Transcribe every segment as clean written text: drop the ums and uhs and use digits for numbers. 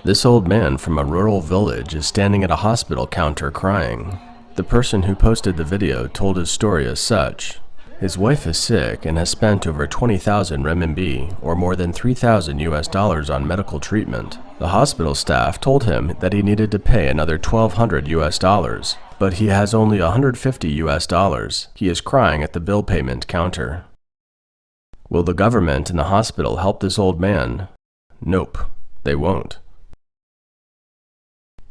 This old man from a rural village is standing at a hospital counter crying. The person who posted the video told his story as such. His wife is sick and has spent over 20,000 renminbi, or more than $3,000 on medical treatment. The hospital staff told him that he needed to pay another $1,200, but he has only $150. He is crying at the bill payment counter. Will the government and the hospital help this old man? Nope, they won't.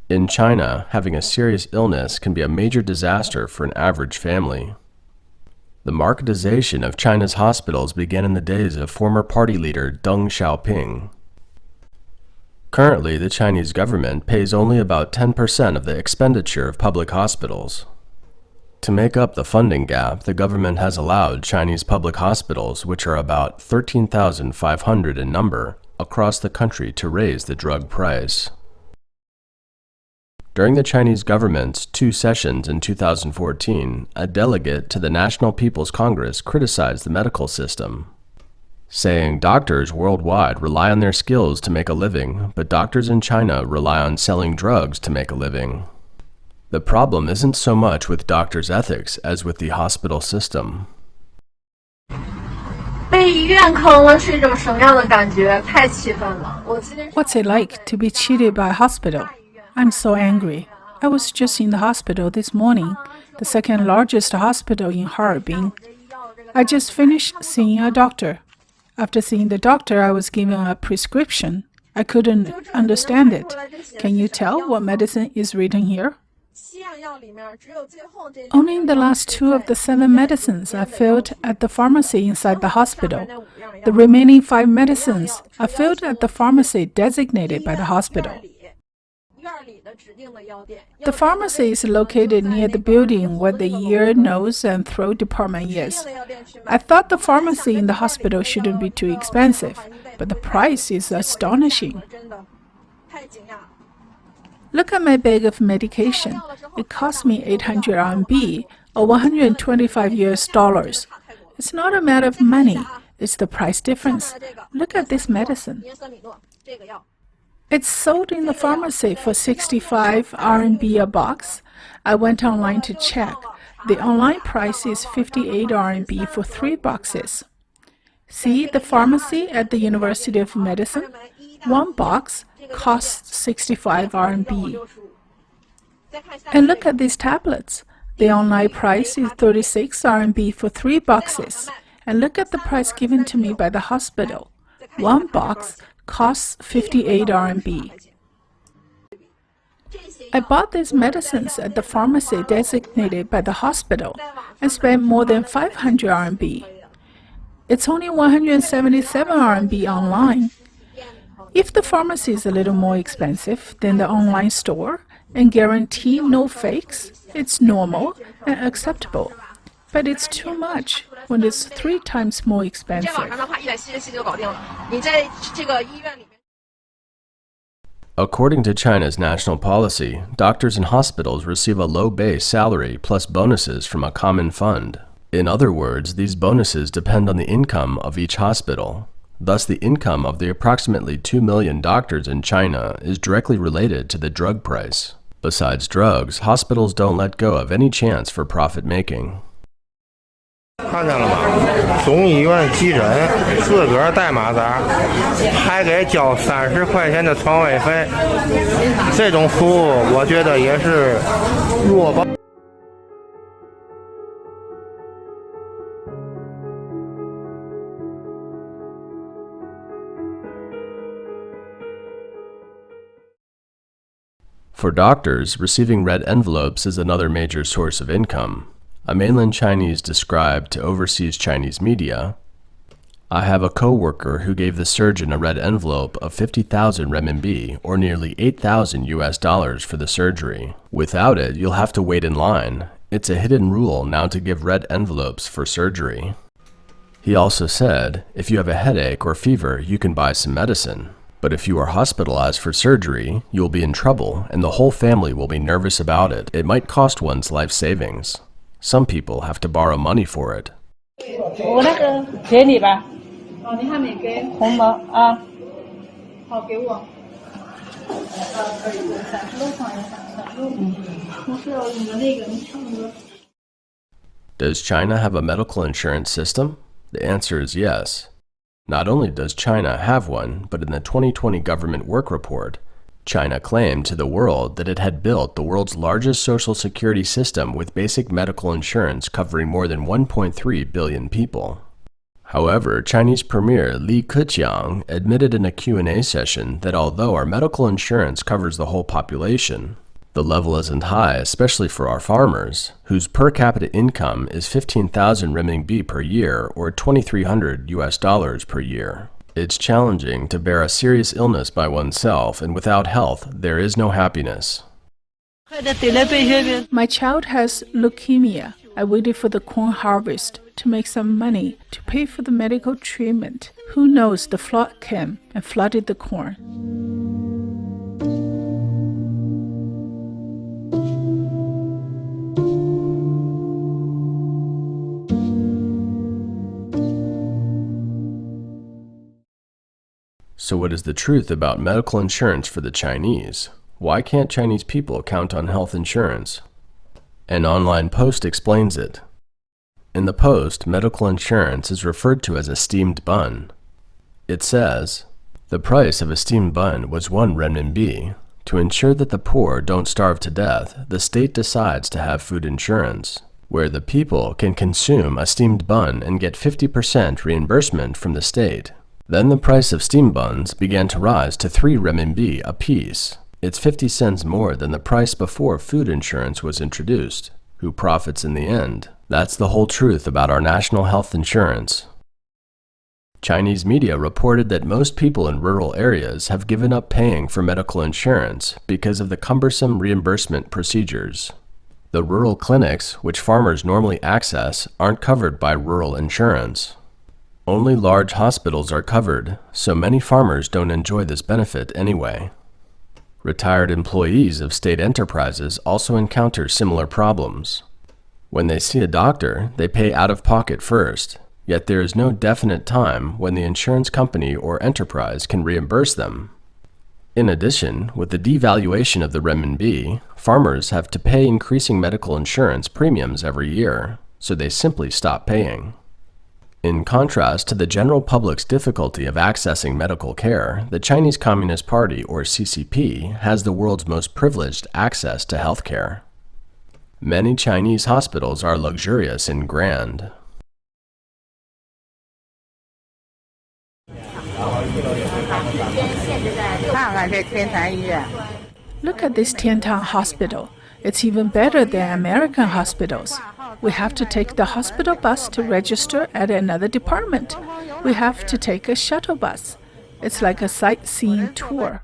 In China, having a serious illness can be a major disaster for an average family. The marketization of China's hospitals began in the days of former party leader Deng Xiaoping. Currently, the Chinese government pays only about 10% of the expenditure of public hospitals. To make up the funding gap, the government has allowed Chinese public hospitals, which are about 13,500 in number, across the country to raise the drug price. During the Chinese government's 2 sessions in 2014, a delegate to the National People's Congress criticized the medical system, saying doctors worldwide rely on their skills to make a living, but doctors in China rely on selling drugs to make a living. The problem isn't so much with doctors' ethics as with the hospital system. What's it like to be cheated by a hospital? I'm so angry. I was just in the hospital this morning, the second largest hospital in Harbin. I just finished seeing a doctor. After seeing the doctor, I was given a prescription. I couldn't understand it. Can you tell what medicine is written here? Only in the last 2 of the 7 medicines are filled at the pharmacy inside the hospital. The remaining 5 medicines are filled at the pharmacy designated by the hospital. The pharmacy is located near the building where the ear, nose, and throat department is. I thought the pharmacy in the hospital shouldn't be too expensive, but the price is astonishing. Look at my bag of medication. It cost me 800 RMB, or $125. It's not a matter of money, it's the price difference. Look at this medicine. It's sold in the pharmacy for 65 RMB a box. I went online to check. The online price is 58 RMB for 3 boxes. See the pharmacy at the University of Medicine? 1 box costs 65 RMB. And look at these tablets. The online price is 36 RMB for 3 boxes. And look at the price given to me by the hospital. 1 box costs 58 RMB. I bought these medicines at the pharmacy designated by the hospital and spent more than 500 RMB. It's only 177 RMB online. If the pharmacy is a little more expensive than the online store and guarantee no fakes, it's normal and acceptable. But it's too much when it's 3 times more expensive. According to China's national policy, doctors and hospitals receive a low base salary plus bonuses from a common fund. In other words, these bonuses depend on the income of each hospital. Thus, the income of the approximately 2 million doctors in China is directly related to the drug price. Besides drugs, hospitals don't let go of any chance for profit making. 看见了吗？总医院急诊自个儿带马扎，还给交30块钱的床位费，这种服务我觉得也是弱爆。For doctors, receiving red envelopes is another major source of income. A mainland Chinese described to overseas Chinese media, "I have a co-worker who gave the surgeon a red envelope of 50,000 renminbi, or nearly $8,000 for the surgery. Without it, you'll have to wait in line. It's a hidden rule now to give red envelopes for surgery." He also said, if you have a headache or fever, you can buy some medicine. But if you are hospitalized for surgery, you will be in trouble and the whole family will be nervous about it. It might cost one's life savings. Some people have to borrow money for it. 我那个给你吧，哦，你还没给？红包啊。好，给我。Does China have a medical insurance system? The answer is yes. Not only does China have one, but in the 2020 government work report, China claimed to the world that it had built the world's largest social security system with basic medical insurance covering more than 1.3 billion people. However, Chinese Premier Li Keqiang admitted in a Q&A session that although our medical insurance covers the whole population, the level isn't high, especially for our farmers, whose per capita income is 15,000 renminbi per year or $2,300 per year. It's challenging to bear a serious illness by oneself, and without health, there is no happiness. My child has leukemia. I waited for the corn harvest to make some money to pay for the medical treatment. Who knows, the flood came and flooded the corn. So what is the truth about medical insurance for the Chinese? Why can't Chinese people count on health insurance? An online post explains it. In the post, medical insurance is referred to as a steamed bun. It says, the price of a steamed bun was 1 renminbi. To ensure that the poor don't starve to death, the state decides to have food insurance, where the people can consume a steamed bun and get 50% reimbursement from the state. Then the price of steamed buns began to rise to 3 renminbi a piece. It's 50 cents more than the price before food insurance was introduced. Who profits in the end? That's the whole truth about our national health insurance. Chinese media reported that most people in rural areas have given up paying for medical insurance because of the cumbersome reimbursement procedures. The rural clinics, which farmers normally access, aren't covered by rural insurance. Only large hospitals are covered, so many farmers don't enjoy this benefit anyway. Retired employees of state enterprises also encounter similar problems. When they see a doctor, they pay out of pocket first, yet there is no definite time when the insurance company or enterprise can reimburse them. In addition, with the devaluation of the renminbi, farmers have to pay increasing medical insurance premiums every year, so they simply stop paying. In contrast to the general public's difficulty of accessing medical care, the Chinese Communist Party, or CCP, has the world's most privileged access to healthcare. Many Chinese hospitals are luxurious and grand. Look at this Tiantang Hospital. It's even better than American hospitals. We have to take the hospital bus to register at another department. We have to take a shuttle bus. It's like a sightseeing tour.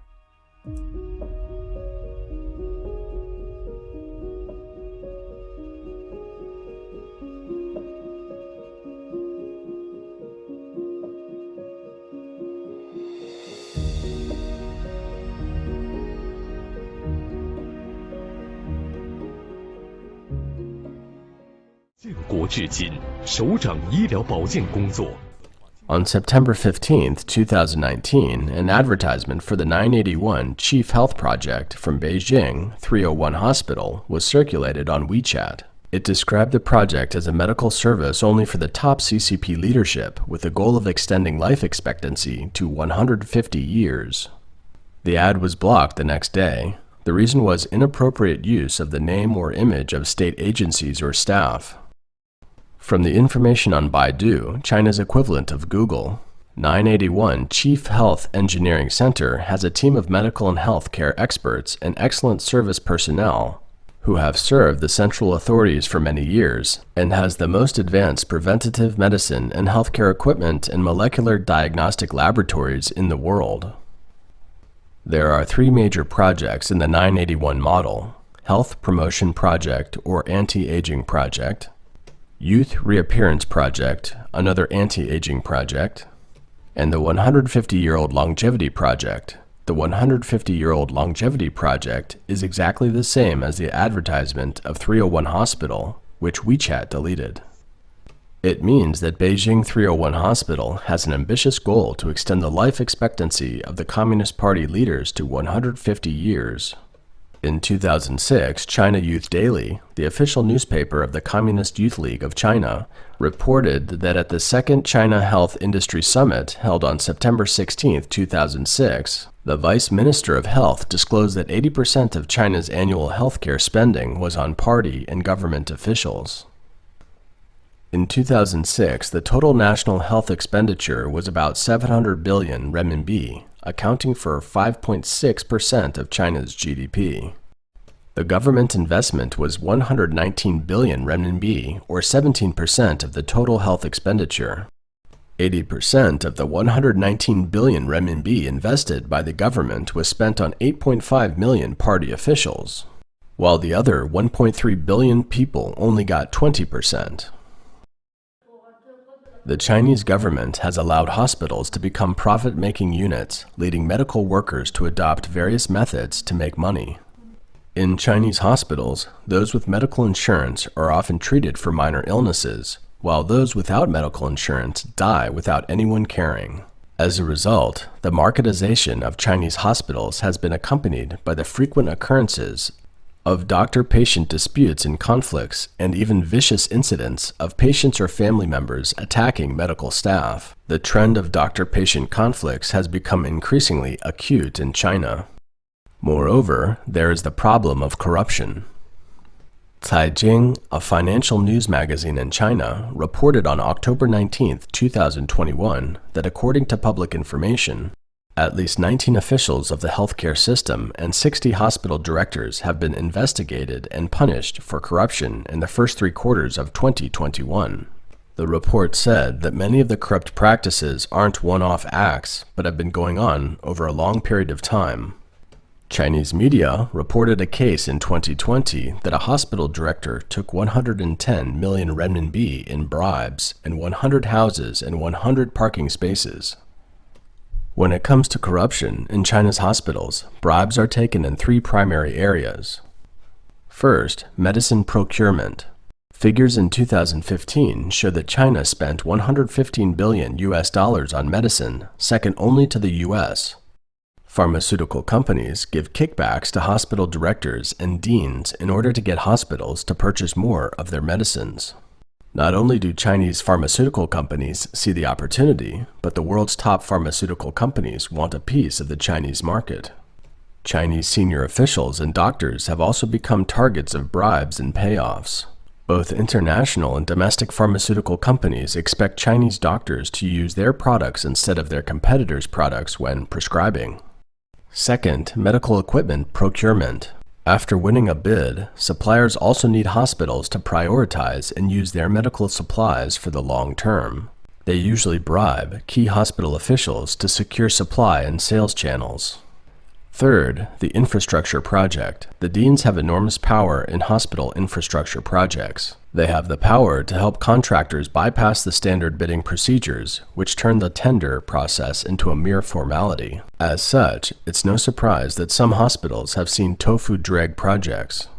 On September 15, 2019, an advertisement for the 981 Chief Health Project from Beijing 301 Hospital was circulated on WeChat. It described the project as a medical service only for the top CCP leadership, with the goal of extending life expectancy to 150 years. The ad was blocked the next day. The reason was inappropriate use of the name or image of state agencies or staff. From the information on Baidu, China's equivalent of Google, 981 Chief Health Engineering Center has a team of medical and health care experts and excellent service personnel who have served the central authorities for many years and has the most advanced preventative medicine and healthcare equipment and molecular diagnostic laboratories in the world. There are 3 major projects in the 981 model: Health Promotion Project or Anti-Aging Project, Youth Reappearance Project, another anti-aging project, and the 150-year-old Longevity Project. The 150-year-old Longevity Project is exactly the same as the advertisement of 301 Hospital, which WeChat deleted. It means that Beijing 301 Hospital has an ambitious goal to extend the life expectancy of the Communist Party leaders to 150 years. In 2006, China Youth Daily, the official newspaper of the Communist Youth League of China, reported that at the second China Health Industry Summit held on September 16, 2006, the Vice Minister of Health disclosed that 80% of China's annual healthcare spending was on party and government officials. In 2006, the total national health expenditure was about 700 billion renminbi, accounting for 5.6% of China's GDP. The government investment was 119 billion renminbi, or 17% of the total health expenditure. 80% of the 119 billion renminbi invested by the government was spent on 8.5 million party officials, while the other 1.3 billion people only got 20%. The Chinese government has allowed hospitals to become profit-making units, leading medical workers to adopt various methods to make money. In Chinese hospitals, those with medical insurance are often treated for minor illnesses, while those without medical insurance die without anyone caring. As a result, the marketization of Chinese hospitals has been accompanied by the frequent occurrences of doctor-patient disputes and conflicts, and even vicious incidents of patients or family members attacking medical staff. The trend of doctor-patient conflicts has become increasingly acute in China. Moreover, there is the problem of corruption. Caijing, a financial news magazine in China, reported on October 19, 2021, that according to public information, at least 19 officials of the healthcare system and 60 hospital directors have been investigated and punished for corruption in the first 3 quarters of 2021. The report said that many of the corrupt practices aren't one-off acts, but have been going on over a long period of time. Chinese media reported a case in 2020 that a hospital director took 110 million renminbi in bribes and 100 houses and 100 parking spaces. When it comes to corruption in China's hospitals, bribes are taken in 3 primary areas. First, medicine procurement. Figures in 2015 show that China spent $115 billion on medicine, second only to the US. Pharmaceutical companies give kickbacks to hospital directors and deans in order to get hospitals to purchase more of their medicines. Not only do Chinese pharmaceutical companies see the opportunity, but the world's top pharmaceutical companies want a piece of the Chinese market. Chinese senior officials and doctors have also become targets of bribes and payoffs. Both international and domestic pharmaceutical companies expect Chinese doctors to use their products instead of their competitors' products when prescribing. Second, medical equipment procurement. After winning a bid, suppliers also need hospitals to prioritize and use their medical supplies for the long term. They usually bribe key hospital officials to secure supply and sales channels. Third, the infrastructure project. The deans have enormous power in hospital infrastructure projects. They have the power to help contractors bypass the standard bidding procedures, which turn the tender process into a mere formality. As such, it's no surprise that some hospitals have seen tofu dreg projects.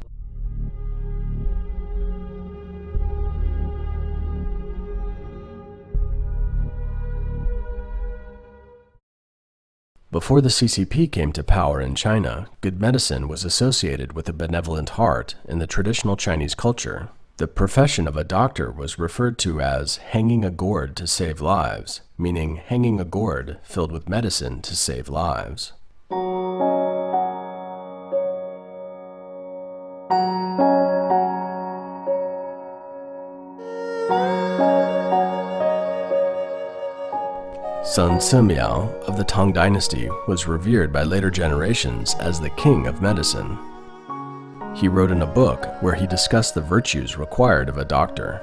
Before the CCP came to power in China, good medicine was associated with a benevolent heart in the traditional Chinese culture. The profession of a doctor was referred to as hanging a gourd to save lives, meaning hanging a gourd filled with medicine to save lives. Sun Simiao of the Tang Dynasty was revered by later generations as the king of medicine. He wrote in a book where he discussed the virtues required of a doctor.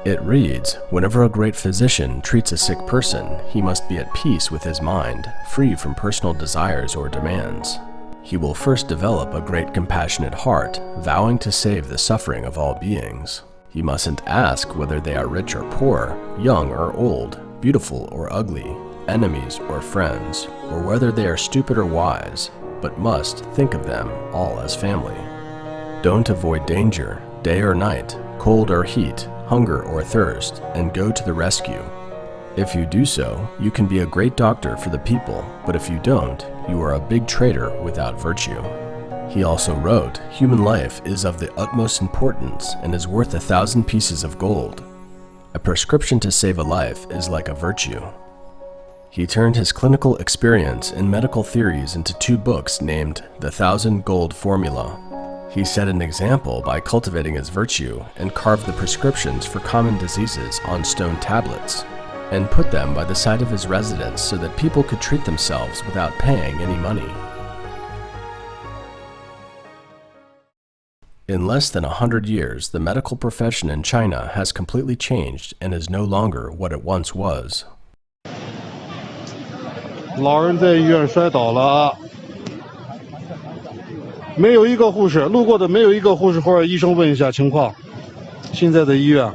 It reads, "Whenever a great physician treats a sick person, he must be at peace with his mind, free from personal desires or demands. He will first develop a great compassionate heart, vowing to save the suffering of all beings. He mustn't ask whether they are rich or poor, young or old, beautiful or ugly, enemies or friends, or whether they are stupid or wise, but must think of them all as family. Don't avoid danger, day or night, cold or heat, hunger, or thirst and go to the rescue. If you do so, you can be a great doctor for the people, but if you don't, you are a big traitor without virtue. He also wrote, "Human life is of the utmost importance and is worth 1,000 pieces of gold. A prescription to save a life is like a virtue." He turned his clinical experience in medical theories into 2 books named The 1,000 Gold Formula. He set an example by cultivating his virtue and carved the prescriptions for common diseases on stone tablets and put them by the side of his residence so that people could treat themselves without paying any money. In less than 100 years, the medical profession in China has completely changed and is no longer what it once was. 老人在医院摔倒了，没有一个护士，路过的没有一个护士或者医生问一下情况。现在的医院